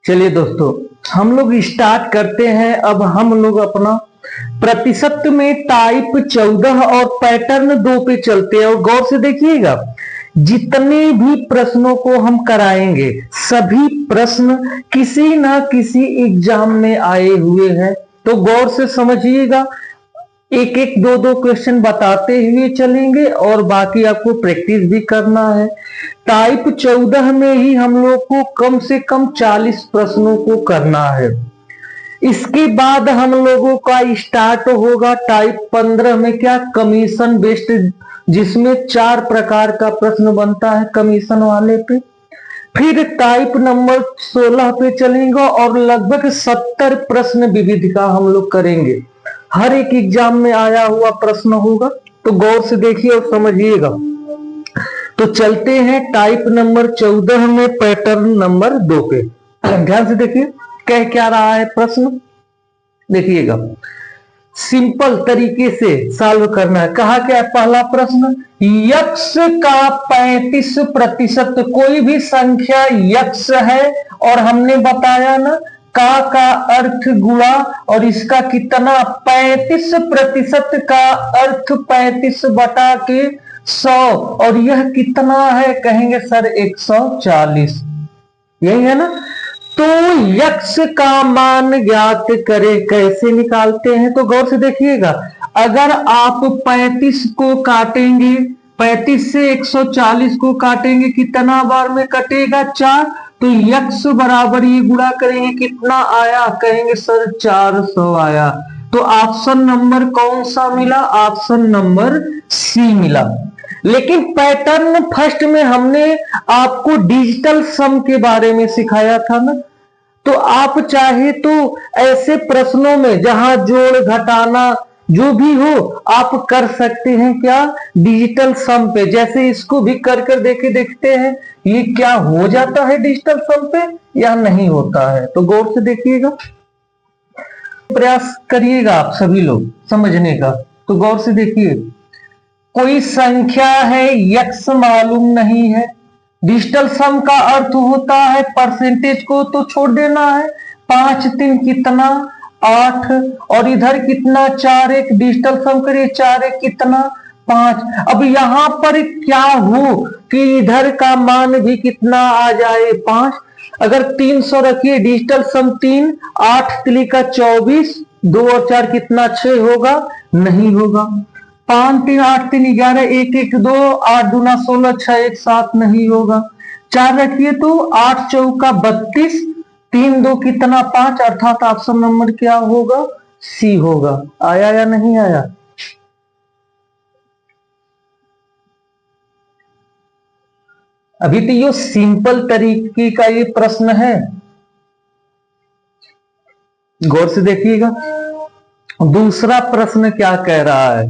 चलिए दोस्तों, हम लोग स्टार्ट करते हैं। अब हम लोग अपना प्रतिशत में टाइप 14 और पैटर्न 2 पे चलते हैं और गौर से देखिएगा। जितने भी प्रश्नों को हम कराएंगे सभी प्रश्न किसी ना किसी एग्जाम में आए हुए हैं, तो गौर से समझिएगा। एक एक दो दो क्वेश्चन बताते हुए चलेंगे और बाकी आपको प्रैक्टिस भी करना है। टाइप 14 में ही हम लोग को कम से कम 40 प्रश्नों को करना है। इसके बाद हम लोगों का स्टार्ट होगा टाइप 15 में, क्या कमीशन बेस्ड, जिसमें 4 प्रकार का प्रश्न बनता है कमीशन वाले पे। फिर टाइप नंबर 16 पे चलेंगे और लगभग 70 प्रश्न विविध का हम लोग करेंगे। हर एक एग्जाम में आया हुआ प्रश्न होगा, तो गौर से देखिए और समझिएगा। तो चलते हैं टाइप नंबर 14 में पैटर्न नंबर 2 पे। ध्यान से देखिए कह क्या रहा है प्रश्न, देखिएगा। सिंपल तरीके से सॉल्व करना है। कहा क्या है पहला प्रश्न, यक्स का 35%, कोई भी संख्या यक्स है और हमने बताया ना का अर्थ गुणा और इसका कितना 35% का अर्थ 35 बटा के 100 और यह कितना है, कहेंगे सर 140, यही है ना। तो यक्स का मान ज्ञात करें, कैसे निकालते हैं, तो गौर से देखिएगा। अगर आप 35 को काटेंगे, 35 से 140 को काटेंगे, कितना बार में कटेगा 4, तो यक्स बराबर ये गुणा करेंगे, कितना आया, कहेंगे सर 400 आया। तो ऑप्शन नंबर कौन सा मिला, ऑप्शन नंबर सी मिला। लेकिन पैटर्न फर्स्ट में हमने आपको डिजिटल सम के बारे में सिखाया था ना, तो आप चाहे तो ऐसे प्रश्नों में जहां जोड़ घटाना जो भी हो आप कर सकते हैं, क्या डिजिटल सम पे। जैसे इसको भी कर देखते हैं ये क्या हो जाता है डिजिटल सम पे या नहीं होता है, तो गौर से देखिएगा, प्रयास करिएगा आप सभी लोग समझने का। तो गौर से देखिए, कोई संख्या है यक्स मालूम नहीं है, डिजिटल सम का अर्थ होता है परसेंटेज को तो छोड़ देना है। 5 3 कितना 8 और इधर कितना 4 1, डिजिटल सम करिए 4 1 कितना 5। अब यहां पर क्या हो कि इधर का मान भी कितना आ जाए 5। अगर 300 रखिए, डिजिटल सम 3 8 3 का 24, 2 और 4 कितना 6 होगा, नहीं होगा। 5 3 8 3 11 1 1 2 8 दूना 16 6 1 7 नहीं होगा। 4 रखिए तो 8 चौका 32, 3 2 कितना 5, अर्थात ऑप्शन नंबर क्या होगा, सी होगा। आया या नहीं आया, अभी तो ये सिंपल तरीके का ये प्रश्न है, गौर से देखिएगा। दूसरा प्रश्न क्या कह रहा है,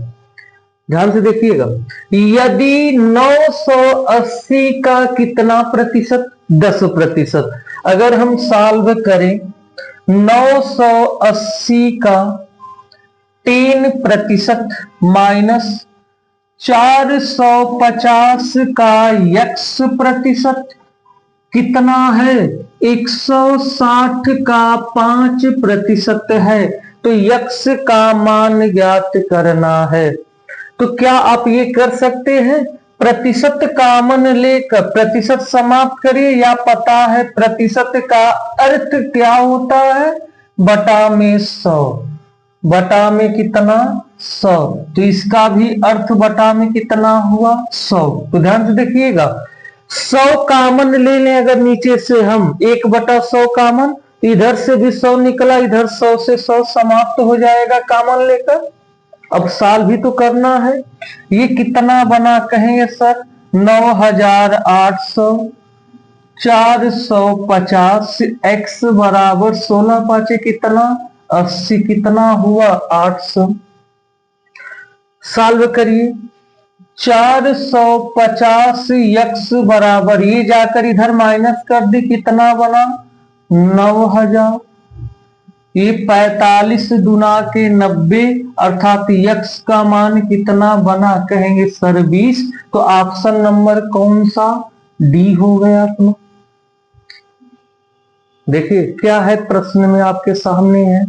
ध्यान से देखिएगा। यदि 980 का कितना प्रतिशत, 10%। अगर हम सॉल्व करें 980 का 10% माइनस 450 का x% कितना है, 160 का 5% है, तो x का मान ज्ञात करना है। तो क्या आप ये कर सकते हैं, प्रतिशत कॉमन लेकर प्रतिशत समाप्त करिए, या पता है प्रतिशत का अर्थ क्या होता है, बटा में 100, बटा में कितना 100, तो इसका भी अर्थ बटा में कितना हुआ 100। तो ध्यान से देखिएगा, 100 कॉमन ले लें, अगर नीचे से हम 1/100 कॉमन, इधर से भी 100 निकला, इधर 100 से 100 समाप्त हो जाएगा कॉमन लेकर। अब साल भी तो करना है, ये कितना बना, कहेंगे सर 9800, 450, x बराबर 16 5 कितना 80, कितना हुआ 800। सॉल्व करिए, 450 x बराबर, ये जाकर इधर माइनस कर दी, कितना बना 9000। ये 45 दुना के 90, अर्थात x का मान कितना बना, कहेंगे सर 20। तो ऑप्शन नंबर कौन सा, डी हो गया अपना। देखिए क्या है प्रश्न में आपके सामने है,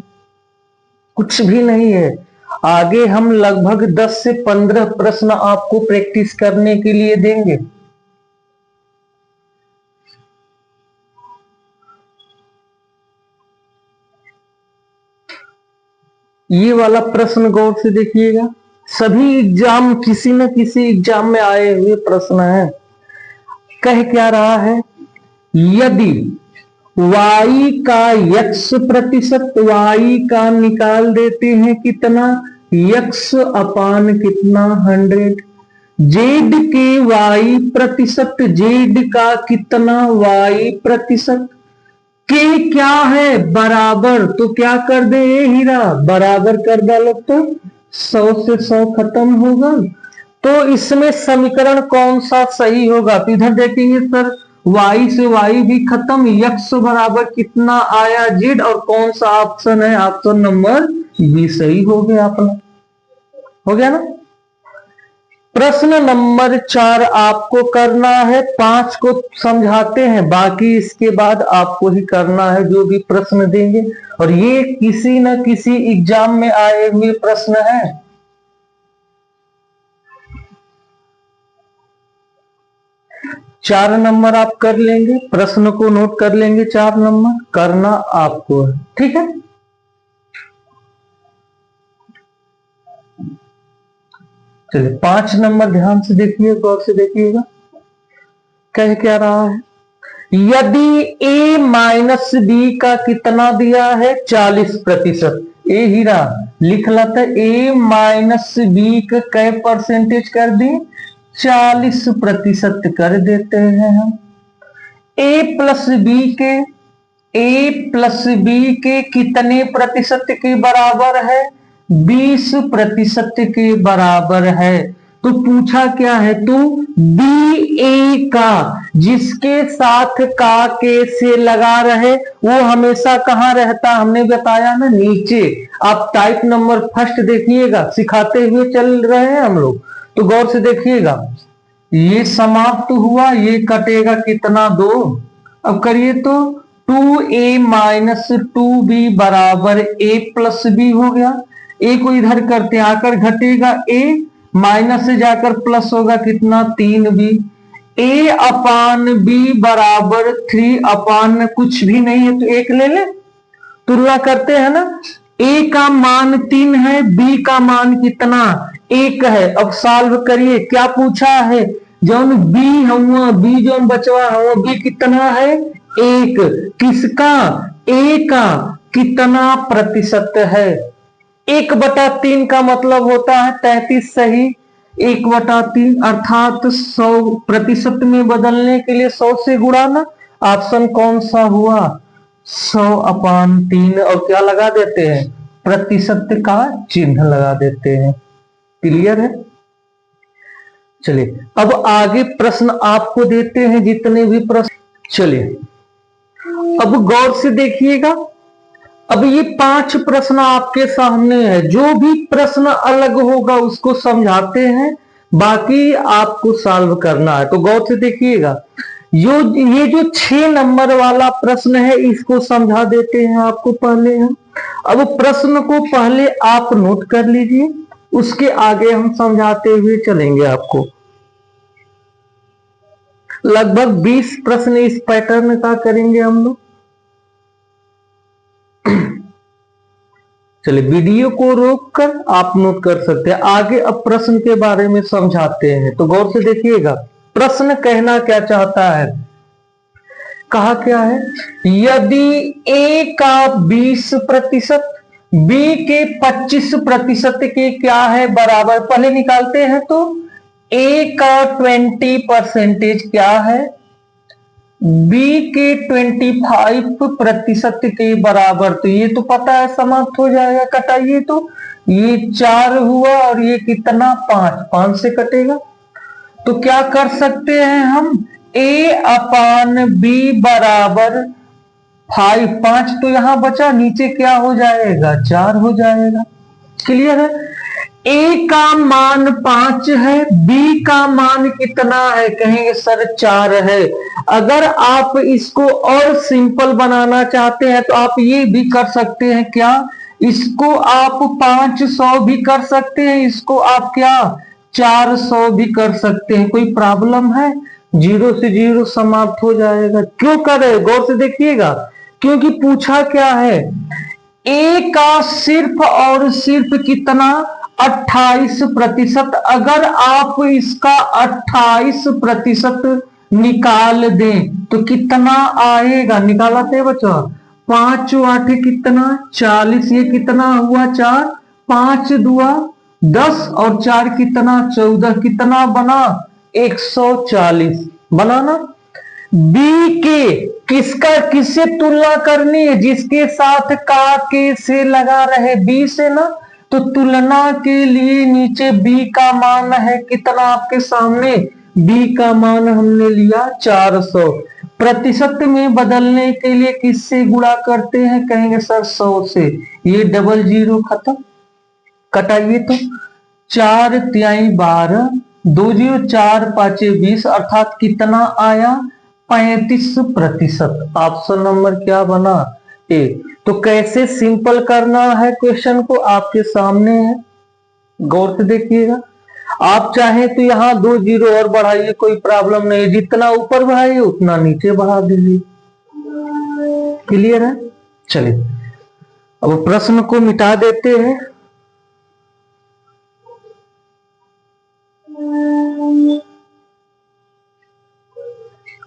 कुछ भी नहीं है। आगे हम लगभग 10 से 15 प्रश्न आपको प्रैक्टिस करने के लिए देंगे। ये वाला प्रश्न गौर से देखिएगा, सभी एग्जाम किसी न किसी एग्जाम में आए हुए प्रश्न है। कह क्या रहा है, यदि y का x प्रतिशत, y का निकाल देते हैं कितना, x अपान कितना 100, z के y प्रतिशत, z का कितना y प्रतिशत, के क्या है बराबर, तो क्या कर दे ये हीरा, बराबर कर डालो तो 100 से 100 खत्म होगा। तो इसमें समीकरण कौन सा सही होगा, तो इधर देखेंगे सर y से y भी खत्म, x बराबर कितना आया z, और कौन सा ऑप्शन है, ऑप्शन नंबर बी सही हो गया अपना, हो गया ना। प्रश्न नंबर 4 आपको करना है, 5 को समझाते हैं, बाकी इसके बाद आपको ही करना है जो भी प्रश्न देंगे, और ये किसी न किसी एग्जाम में आए हुए प्रश्न है। चार नंबर आप कर लेंगे, प्रश्न को नोट कर लेंगे, 4 नंबर करना आपको है, ठीक है। चलिए 5 नंबर ध्यान से देखिए, गौर से देखिएगा, कह क्या रहा है, यदि a माइनस बी का कितना दिया है 40%, ए हीरा लिख लाता है, a माइनस बी का कै परसेंटेज कर दी, 40% कर देते हैं हम। a प्लस बी के कितने प्रतिशत के बराबर है, 20% के बराबर है। तो पूछा क्या है, तो बी ए का जिसके साथ का के से लगा रहे वो हमेशा कहां रहता, हमने बताया ना नीचे। आप टाइप नंबर फर्स्ट देखिएगा, सिखाते हुए चल रहे हैं हम लोग, तो गौर से देखिएगा, ये समाप्त हुआ, ये कटेगा कितना 2, अब करिए तो 2a माइनस 2b बराबर a प्लस बी हो गया। a को इधर करते आकर घटेगा a, माइनस से जाकर प्लस होगा कितना 3b, a अपान b बराबर 3 अपान कुछ भी नहीं है तो 1 ले ले, तुलना करते हैं ना, a का मान 3 है, b का मान कितना 1 है। अब सॉल्व करिए, क्या पूछा है, जौन b हुआ, b जौन बचवा हुआ, b कितना है 1, किसका a का कितना प्रतिशत है, 1/3 का मतलब होता है 33, सही 1/3 अर्थात 100% में बदलने के लिए 100 से गुणाना, ऑप्शन कौन सा हुआ 100/3, और क्या लगा देते हैं प्रतिशत का चिन्ह लगा देते हैं। क्लियर है। चलिए अब आगे प्रश्न आपको देते हैं जितने भी प्रश्न, चलिए अब गौर से देखिएगा, अब ये 5 प्रश्न आपके सामने है, जो भी प्रश्न अलग होगा उसको समझाते हैं, बाकी आपको सॉल्व करना है। तो गौर से देखिएगा, ये जो 6 नंबर वाला प्रश्न है इसको समझा देते हैं आपको पहले हम। अब प्रश्न को पहले आप नोट कर लीजिए, उसके आगे हम समझाते हुए चलेंगे आपको। लगभग 20 प्रश्न इस पैटर्न का करेंगे हम लोग। चलिए वीडियो को रोककर आप नोट कर सकते हैं, आगे अब प्रश्न के बारे में समझाते हैं। तो गौर से देखिएगा, प्रश्न कहना क्या चाहता है, कहा क्या है, यदि a का 20%, b के 25% के क्या है बराबर, पहले निकालते हैं तो a का 20% क्या है, b के 25% के बराबर, तो ये तो पता है समाप्त हो जाएगा, कटाइए तो ये 4 हुआ और ये कितना 5 से कटेगा। तो क्या कर सकते हैं हम, a अपान b बराबर 5 तो यहां बचा, नीचे क्या हो जाएगा 4 हो जाएगा। क्लियर है। ए का मान 5 है, बी का मान कितना है, कहेंगे सर 4 है। अगर आप इसको और सिंपल बनाना चाहते हैं तो आप ये भी कर सकते हैं, क्या इसको आप 500 भी कर सकते हैं, इसको आप क्या 400 भी कर सकते हैं, कोई प्रॉब्लम है? 0 से 0 समाप्त हो जाएगा। क्यों कर रहे, गौर से देखिएगा, क्योंकि पूछा क्या है, ए का सिर्फ और सिर्फ कितना 28%। अगर आप इसका 28% निकाल दें तो कितना आएगा, निकाला थे बच्चों, 5 8 कितना 40, ये कितना हुआ 4, 5 दुआ 10 और 4 कितना 14, कितना बना 140 बना ना। बी के किसका किससे तुलना करनी है, जिसके साथ का के से लगा रहे बी से ना, तो तुलना के लिए नीचे बी का मान है कितना आपके सामने, बी का मान हमने लिया 400। प्रतिशत में बदलने के लिए किससे गुणा करते हैं, कहेंगे सर 100 से। ये डबल जीरो खत्म, कटाइए तो 4 तिहाई 12, 2 0 4 5 20, अर्थात कितना आया 35%। ऑप्शन नंबर क्या बना, ए। तो कैसे सिंपल करना है क्वेश्चन को आपके सामने है, गौर से देखिएगा। आप चाहे तो यहां 2 0 और बढ़ाइए, कोई प्रॉब्लम नहीं, जितना ऊपर बढ़ाइए उतना नीचे बढ़ा दीजिए। क्लियर है? चलिए अब प्रश्न को मिटा देते हैं।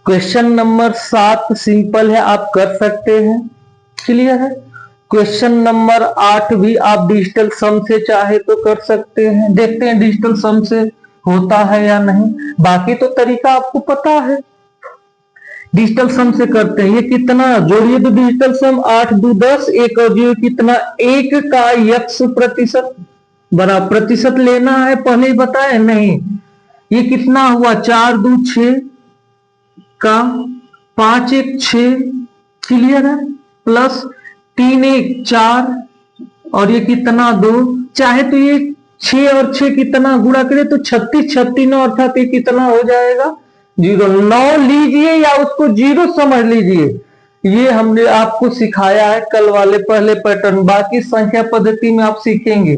क्वेश्चन नंबर 7 सिंपल है, आप कर सकते हैं। क्लियर है? क्वेश्चन नंबर 8 भी आप डिजिटल सम से चाहे तो कर सकते हैं, देखते हैं डिजिटल सम से होता है या नहीं। बाकी तो तरीका आपको पता है, डिजिटल सम से करते हैं। ये कितना जोड़िए तो डिजिटल सम 8 2 10, 1 और 0 कितना 1 का x% बना, प्रतिशत लेना है, पहले ही बताए नहीं। ये कितना हुआ 4 2 6 का 5 1 6, क्लियर है, प्लस 3 1 4 और ये कितना 2, चाहे तो ये 6 और 6 कितना गुणा करें तो 36 36 9, अर्थात ये कितना हो जाएगा 0। 9 लीजिए या उसको 0 समझ लीजिए, ये हमने आपको सिखाया है कल वाले पहले पैटर्न, बाकी संख्या पद्धति में आप सीखेंगे।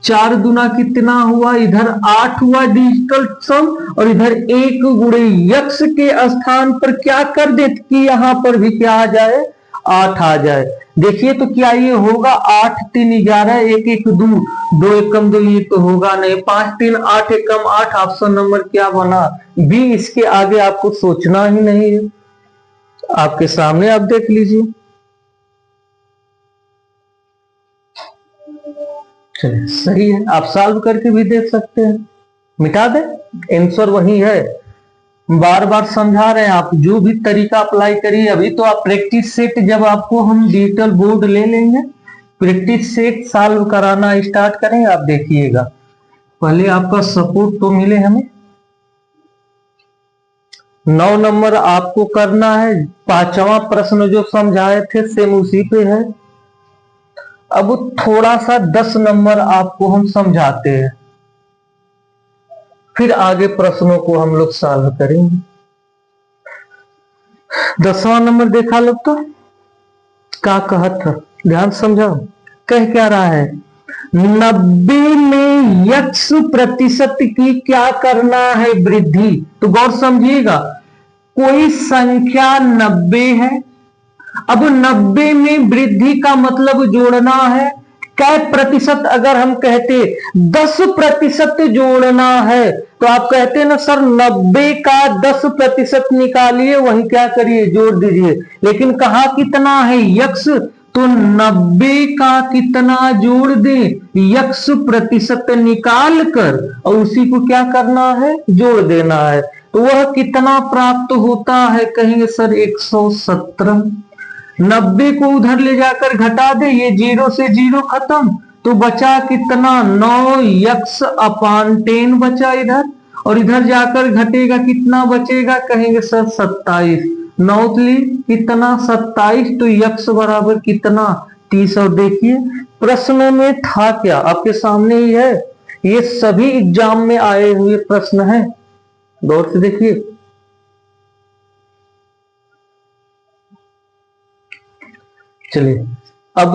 4 दुना कितना हुआ, इधर 8 हुआ डिजिटल सम, और इधर 1 गुणे यक्स के स्थान पर क्या कर दे कि यहां पर भी क्या आ जाए 8 आ जाए। देखिए तो क्या ये होगा 8 3 11, 1 1 2, 2 एकम 2, ये तो होगा नहीं, 5 3 8 एकम 8। ऑप्शन नंबर क्या बना, बी। इसके आगे आपको सोचना ही नहीं है, आपके सामने आप देख लीजिए। चलिए सही है, आप सॉल्व करके भी देख सकते हैं, मिटा दे, आंसर वही है। बार बार समझा रहे हैं, आप जो भी तरीका अप्लाई करिए। अभी तो आप प्रैक्टिस सेट, जब आपको हम डिजिटल बोर्ड ले लेंगे, प्रैक्टिस सेट सॉल्व कराना स्टार्ट करेंगे, आप देखिएगा। पहले आपका सपोर्ट तो मिले हमें। 9 नंबर आपको करना है, 5वां प्रश्न जो समझाए थे सेम उसी पे है। अब थोड़ा सा 10 नंबर आपको हम समझाते हैं, फिर आगे प्रश्नों को हम लोग सॉल्व करेंगे। 10वां नंबर देखा लोग तो क्या कहा था, ध्यान समझाओ, कह क्या रहा है, 90 में x% की क्या करना है वृद्धि। तो गौर समझिएगा, कोई संख्या 90 है, अब 90 में वृद्धि का मतलब जोड़ना है, क्या प्रतिशत, अगर हम कहते 10% जोड़ना है तो आप कहते ना सर 90 का 10% निकालिए, वही क्या करिए जोड़ दीजिए। लेकिन कहा कितना है यक्स, तो 90 का कितना जोड़ दे, x% निकाल कर और उसी को क्या करना है जोड़ देना है। तो वह कितना प्राप्त होता है, कहेंगे सर 117। 90 को उधर ले जाकर घटा दे, ये 0 से 0 खत्म, तो बचा कितना 9x/10 बचा इधर, और इधर जाकर घटेगा कितना बचेगा, कहेंगे सर 27। 9 कितना 27, तो x बराबर कितना 30। और देखिए प्रश्न में था क्या, आपके सामने ही है, ये सभी एग्जाम में आए हुए प्रश्न हैं, गौर से देखिए। चलिए, अब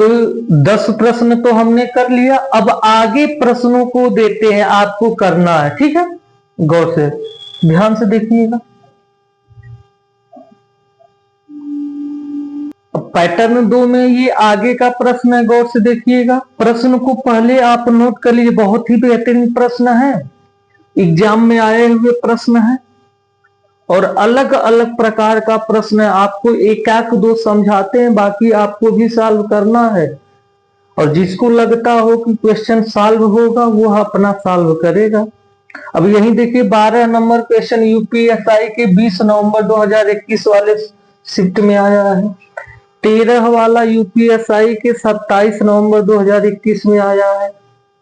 10 प्रश्न तो हमने कर लिया, अब आगे प्रश्नों को देते हैं, आपको करना है, ठीक है। गौर से ध्यान से देखिएगा। अब पैटर्न 2 में ये आगे का प्रश्न है, गौर से देखिएगा। प्रश्न को पहले आप नोट कर लीजिए, बहुत ही बेहतरीन प्रश्न है, एग्जाम में आए हुए प्रश्न है और अलग अलग प्रकार का प्रश्न है। आपको एक दो समझाते हैं, बाकी आपको भी सॉल्व करना है। और जिसको लगता हो कि क्वेश्चन सॉल्व होगा वो अपना सॉल्व करेगा। अब यही देखिए 12 नंबर क्वेश्चन यूपीएसआई के 20 नवंबर 2021 वाले शिफ्ट में आया है। 13 वाला यूपीएसआई के 27 नवंबर 2021 में आया है,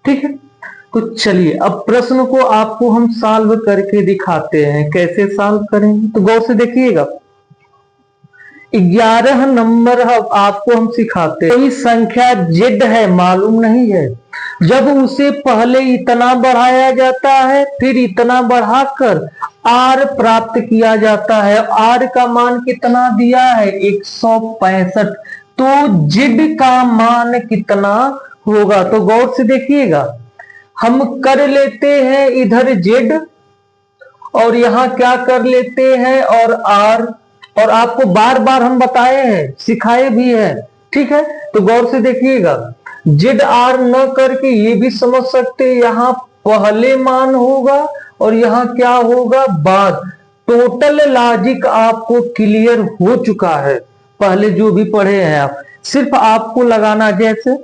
ठीक है। तो चलिए अब प्रश्न को आपको हम सॉल्व करके दिखाते हैं, कैसे सॉल्व करेंगे तो गौर से देखिएगा। 11 नंबर आपको हम सिखाते हैं। कोई संख्या जेड है, मालूम नहीं है, जब उसे पहले इतना बढ़ाया जाता है फिर इतना बढ़ाकर आर प्राप्त किया जाता है। आर का मान कितना दिया है 165, तो जेड का मान कितना होगा। तो गौर से देखिएगा, हम कर लेते हैं इधर जेड और यहां क्या कर लेते हैं और आर, और आपको बार बार हम बताए हैं, सिखाए भी हैं, ठीक है। तो गौर से देखिएगा, जेड आर न करके ये भी समझ सकते हैं, यहां पहले मान होगा और यहां क्या होगा बाद। टोटल लॉजिक आपको क्लियर हो चुका है, पहले जो भी पढ़े हैं आप, सिर्फ आपको लगाना। जैसे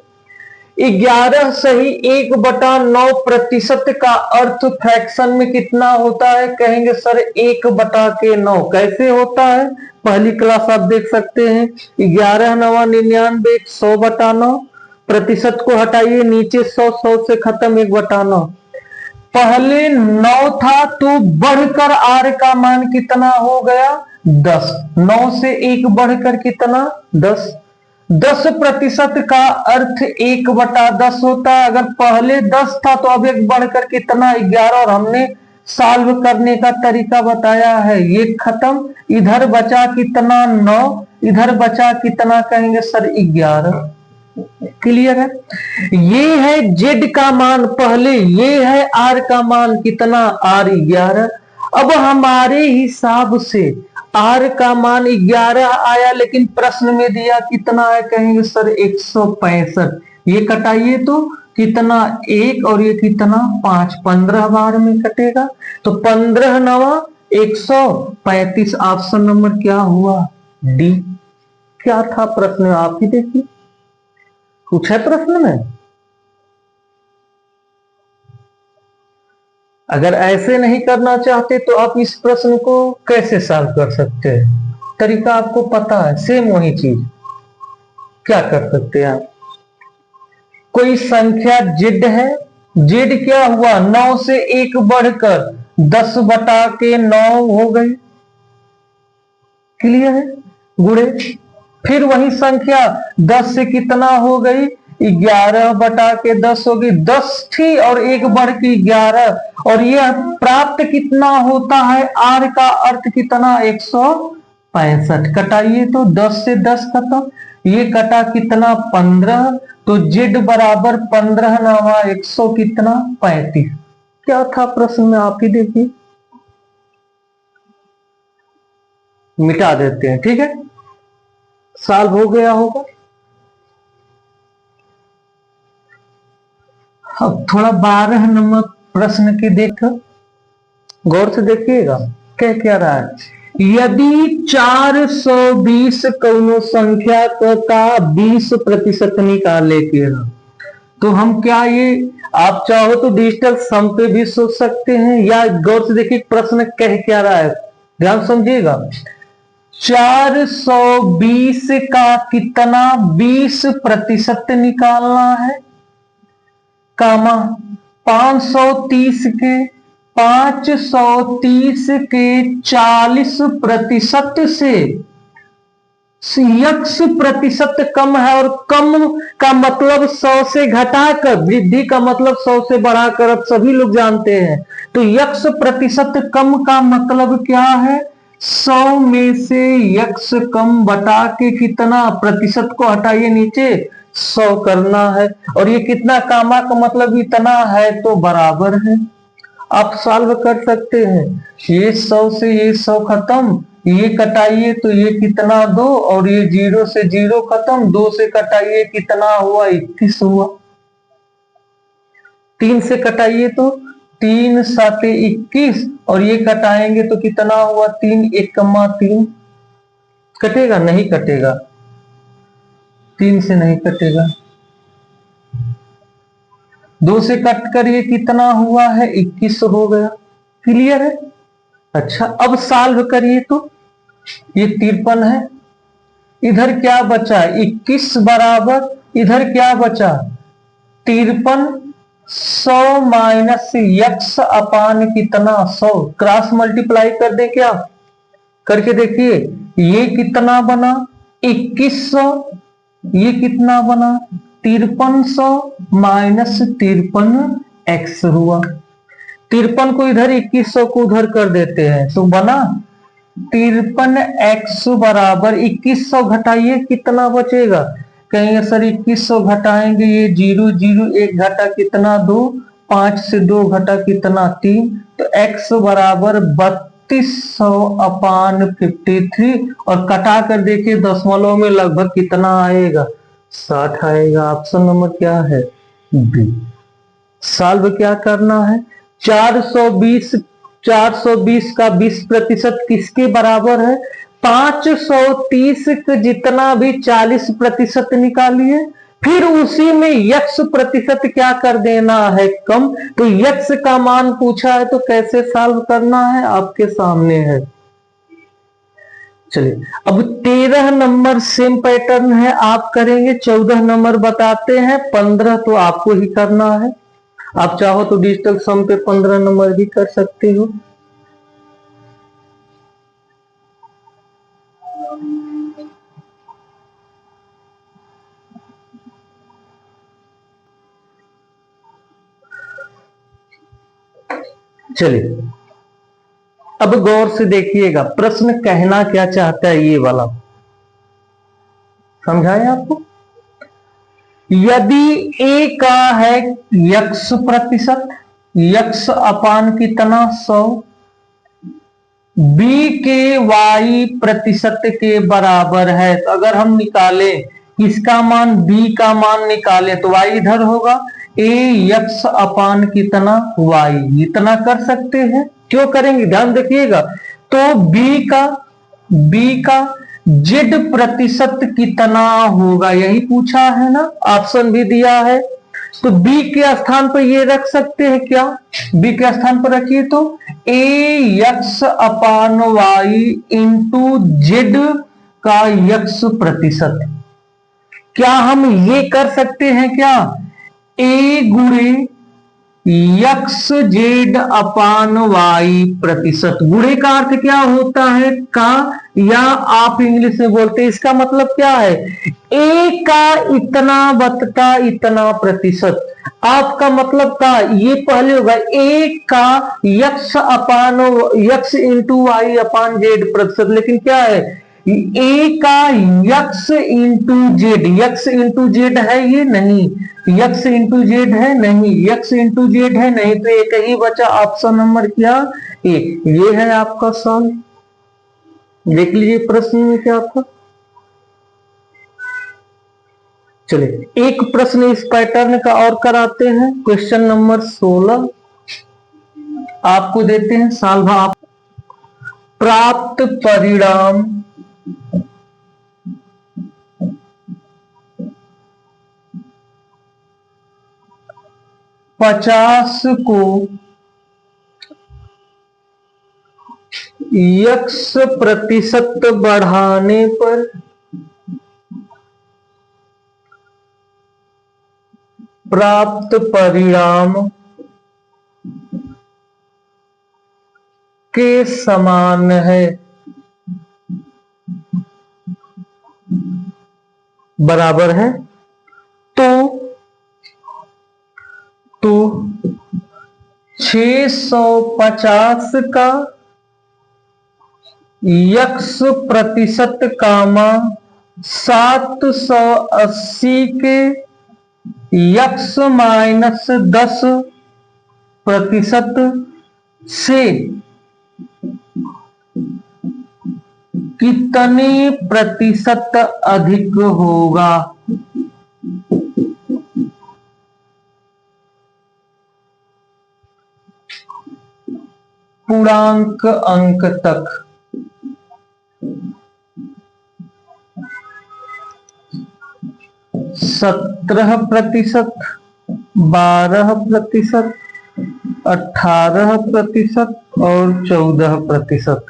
11 सही 1/9% का अर्थ फ्रैक्शन में कितना होता है, कहेंगे सर 1/9 कैसे होता है। पहली क्लास आप देख सकते हैं, 11 9 99, 100/9, प्रतिशत को हटाइए नीचे 100, 100 से खत्म 1/9। पहले 9 था तो बढ़कर आर का मान कितना हो गया 10, 9 से 1 बढ़कर कितना 10। 10% का अर्थ 1/10 होता है। अगर पहले 10 था तो अब एक बढ़कर कितना 11, और हमने सॉल्व करने का तरीका बताया है। ये खत्म, इधर बचा कितना 9, इधर बचा कितना, कहेंगे सर 11। क्लियर है। ये है जेड का मान पहले, ये है आर का मान कितना आर 11। अब हमारे हिसाब से आर का मान 11 आया, लेकिन प्रश्न में दिया कितना है, कहेंगे सर 165। ये कटाइए तो कितना 1 और ये कितना 5, 15 बार में कटेगा। तो 15 9 135। ऑप्शन नंबर क्या हुआ डी। क्या था प्रश्न आप ही देखिए, कुछ है प्रश्न में। अगर ऐसे नहीं करना चाहते तो आप इस प्रश्न को कैसे सॉल्व कर सकते हैं, तरीका आपको पता है, सेम वही चीज। क्या कर सकते हैं आप, कोई संख्या जेड है, जेड क्या हुआ 9 से 1 बढ़कर 10/9 हो गई। क्लियर है, गुणे फिर वही संख्या 10 से कितना हो गई 11/10 होगी। 10 थी और 1 बढ़ के 11, और यह प्राप्त कितना होता है आर का अर्थ कितना 165। कटाइए तो 10 से 10 खत्म, ये कटा कितना 15, तो जेड बराबर 15 9 100 कितना 35। क्या था प्रश्न में आप ही देखिए, मिटा देते हैं, ठीक है, सॉल्व हो गया होगा। अब थोड़ा 12 नंबर प्रश्न की देखो, गौर से देखिएगा क्या क्या रहा है। यदि 420 कौनो संख्या का 20% निकाले के, तो हम क्या ये आप चाहो तो डिजिटल सम पे भी सोच सकते हैं, या गौर से देखिए प्रश्न कह क्या रहा है, ध्यान समझिएगा। 420 का कितना 20% निकालना है, कामा 530 के 40% से यक्स प्रतिशत कम है, और कम का मतलब 100 से घटाकर, वृद्धि का मतलब 100 से बढ़ाकर, अब सभी लोग जानते हैं। तो यक्स प्रतिशत कम का मतलब क्या है? 100 में से यक्स कम बटा के कितना, प्रतिशत को हटाइए नीचे, 100 करना है। और ये कितना, कामा का मतलब इतना है तो बराबर है। आप सॉल्व कर सकते हैं। ये 100 से ये 100 खत्म, ये कटाइए तो ये कितना 2, और ये 0 से 0 खत्म, 2 से कटाइए कितना हुआ, 21 हुआ। 3 से कटाइए तो 3 7 21, और ये कटाएंगे तो कितना हुआ, 3 1 3। कटेगा? नहीं कटेगा, 3 से नहीं कटेगा। 2 से कट कर ये कितना हुआ है, 21 हो गया। क्लियर है? अच्छा, अब सॉल्व करिए तो ये 53 है, इधर क्या बचा, 21 बराबर, इधर क्या बचा 53, 100 माइनस यक्स अपान कितना 100, क्रॉस मल्टीप्लाई कर दे क्या, करके देखिए, ये कितना बना 2100, ये कितना बना 5300 माइनस 53 एक्स हुआ। 53 को इधर, 2100 को उधर कर देते हैं तो बना 53 एक्स बराबर 2100, घटाइए कितना बचेगा, कहेंगे सर 2100 घटाएंगे, ये 0 0 1 घटा कितना 2, 5 से 2 घटा कितना 3, तो एक्स बराबर 3200 अपान 53, और कटा कर देखिए दशमलव में लगभग कितना आएगा, 60 आएगा। ऑप्शन नंबर क्या है, बी। सॉल्व क्या करना है, 420 का 20% किसके बराबर है, 530 के जितना भी 40% निकालिए, फिर उसी में यक्स प्रतिशत क्या कर देना है, कम। तो यक्स का मान पूछा है तो कैसे सॉल्व करना है, आपके सामने है। चलिए, अब 13 नंबर सेम पैटर्न है, आप करेंगे। 14 नंबर बताते हैं, 15 तो आपको ही करना है। आप चाहो तो डिजिटल सम पे 15 नंबर भी कर सकते हो। चलिए, अब गौर से देखिएगा, प्रश्न कहना क्या चाहता है, ये वाला समझाएं आपको। यदि ए का है यक्स प्रतिशत, यक्स अपान कितना 100, बी के वाई प्रतिशत के बराबर है, तो अगर हम निकाले किसका मान, बी का मान निकाले तो वाई इधर होगा, ए यक्स अपान कितना वाई, इतना कर सकते हैं। क्यों करेंगे, ध्यान देखिएगा। तो बी का जेड प्रतिशत कितना होगा, यही पूछा है ना, ऑप्शन भी दिया है। तो बी के स्थान पर ये रख सकते हैं क्या, बी के स्थान पर रखिए तो ए x upon y into Z का यक्स प्रतिशत। क्या हम ये कर सकते हैं क्या, ए गुणे यक्स जेड अपान वाई प्रतिशत, गुणे का अर्थ क्या होता है, का, या आप इंग्लिश में बोलते हैं, इसका मतलब क्या है, ए का इतना बटता इतना प्रतिशत, आपका मतलब का, ये पहले होगा ए का यक्स अपान x into Y upon Z प्रतिशत, लेकिन क्या है ए का x into Z, x into Z है ये नहीं, यक्स इंटू जेड है नहीं, यक्स इंटू जेड है नहीं, तो एक ही बचा, ऑप्शन नंबर क्या, ए। ये है आपका सॉल्व। देख लीजिए प्रश्न में क्या था। चलिए, एक प्रश्न इस पैटर्न का और कराते हैं। क्वेश्चन नंबर 16 आपको देते हैं, सॉल्व आप प्राप्त परिणाम 50 को यक्स प्रतिशत बढ़ाने पर प्राप्त परिणाम के समान है। बराबर है तो 650 का यक्स प्रतिशत कामा 780 के यक्स माइनस 10% से कितने प्रतिशत अधिक होगा। पूर्णांक अंक तक 17%, 12%, 18% और 14%।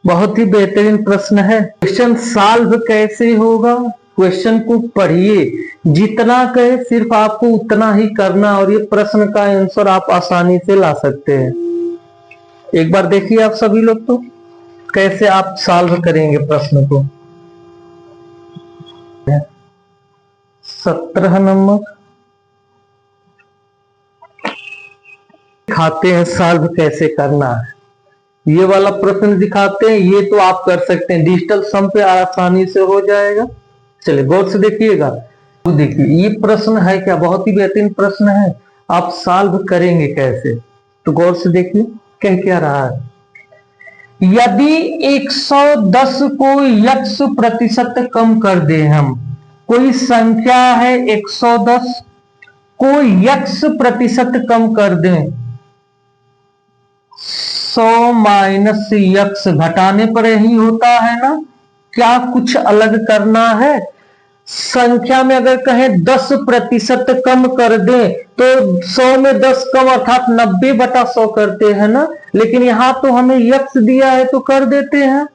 बहुत ही बेहतरीन प्रश्न है। क्वेश्चन सॉल्व कैसे होगा, क्वेश्चन को पढ़िए, जितना कहे सिर्फ आपको उतना ही करना और ये प्रश्न का आंसर आप आसानी से ला सकते हैं। एक बार देखिए आप सभी लोग तो कैसे आप सॉल्व करेंगे प्रश्न को। 17 नंबर दिखाते हैं सॉल्व कैसे करना है। ये वाला प्रश्न दिखाते हैं, ये तो आप कर सकते हैं, डिजिटल सम पे आसानी से हो जाएगा। चलिए गौर से देखिएगा। तो देखिए ये प्रश्न है क्या, बहुत ही बेहतरीन प्रश्न है। आप सॉल्व करेंगे कैसे, तो गौर से देखिए कह क्या रहा है। यदि 110 को यक्स प्रतिशत कम कर दे, हम कोई संख्या है 110 को यक्स प्रतिशत कम कर दें, 100 माइनस यक्स घटाने पर यही होता है ना, क्या कुछ अलग करना है। संख्या में अगर कहें 10% कम कर दें तो 100 में 10 कम अर्थात 90/100 करते हैं ना, लेकिन यहां तो हमें यक्स दिया है तो कर देते हैं।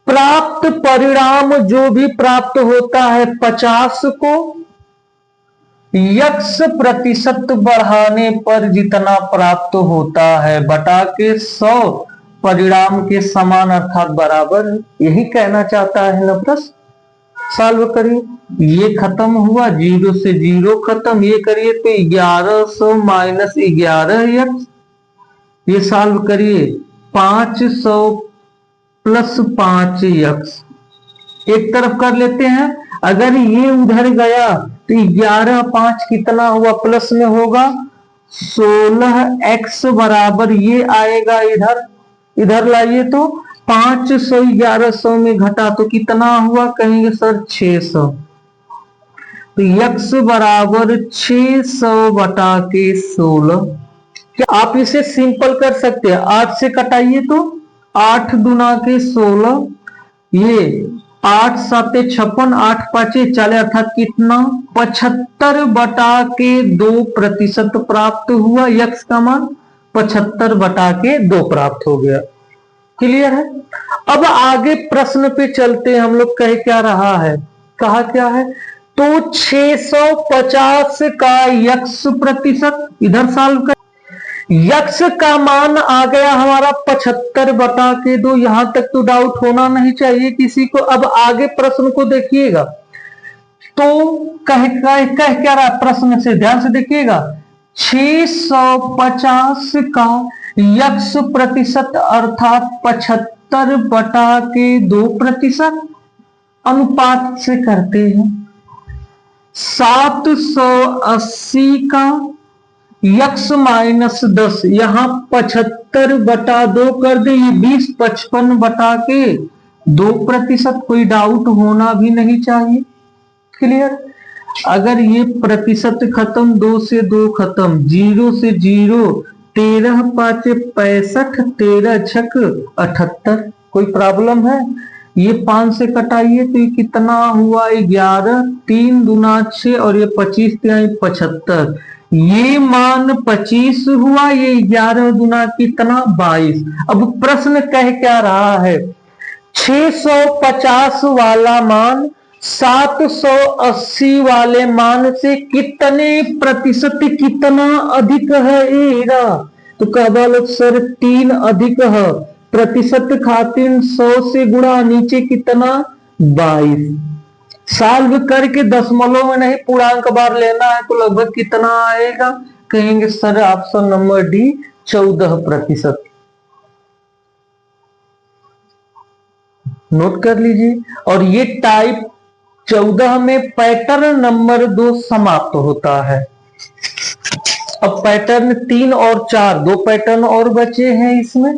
प्राप्त परिणाम जो भी प्राप्त होता है 50 को यक्स प्रतिशत बढ़ाने पर जितना प्राप्त होता है बटा के 100 परिणाम के समान अर्थात बराबर है। यही कहना चाहता है ना प्रश्न। सॉल्व करिए, ये खत्म हुआ, 0 से 0 खत्म, ये करिए तो 1100 माइनस 11 यक्स, ये सॉल्व करिए 500 प्लस 5 यक्स। एक तरफ कर लेते हैं, अगर ये उधर गया तो 11 5 कितना हुआ, प्लस में होगा 16x बराबर ये आएगा, इधर लाइए तो 500 1100 में घटा तो कितना हुआ, कहेंगे सर 600, तो x बराबर 600 बटा के 16। क्या आप इसे सिंपल कर सकते हैं, 8 से कटाइए तो 8 दूना के 16, ये 8 7 56, 8 5 40 अर्थात कितना 75 बटा के 2% प्राप्त हुआ। यक्स का मान 75 बटा के 2 प्राप्त हो गया। क्लियर है। अब आगे प्रश्न पे चलते हैं हम लोग। कह क्या रहा है, कहा क्या है, तो 650 का यक्स प्रतिशत, इधर सॉल्व कर, यक्स का मान आ गया हमारा 75 बटा के 2, यहां तक तो डाउट होना नहीं चाहिए किसी को। अब आगे प्रश्न को देखिएगा, तो कह क्या रहा प्रश्न से ध्यान से देखिएगा। 650 का यक्स प्रतिशत अर्थात 75 बटा के 2% अनुपात से करते हैं। 780 का यक्स माइनस 10, यहां 75 बटा 2 कर दे, ये 20 55 बटा के 2%, कोई डाउट होना भी नहीं चाहिए। क्लियर। अगर ये प्रतिशत खत्म, 2 से 2 खत्म, 0 से 0, 13 5 65, 13 छक 78, कोई प्रॉब्लम है। ये 5 से कटाइए तो ये कितना हुआ 11, 3 दूना 6 और ये 25 75, ये मान 25 हुआ, ये 11 दूना कितना 22। अब प्रश्न कह क्या रहा है, 650 वाला मान 780 वाले मान से कितने प्रतिशत कितना अधिक है एरा, तो कहा लोग सर 3 अधिक है। प्रतिशत खातिर 100 से गुणा, नीचे कितना 22। सॉल्व करके दशमलव में नहीं पूर्णांक बार लेना है तो लगभग कितना आएगा? कहेंगे sir option number D 14%। Note कर लीजिए। और ये टाइप 14 में पैटर्न नंबर 2 समाप्त होता है। अब पैटर्न 3 और 4 दो पैटर्न और बचे हैं इसमें।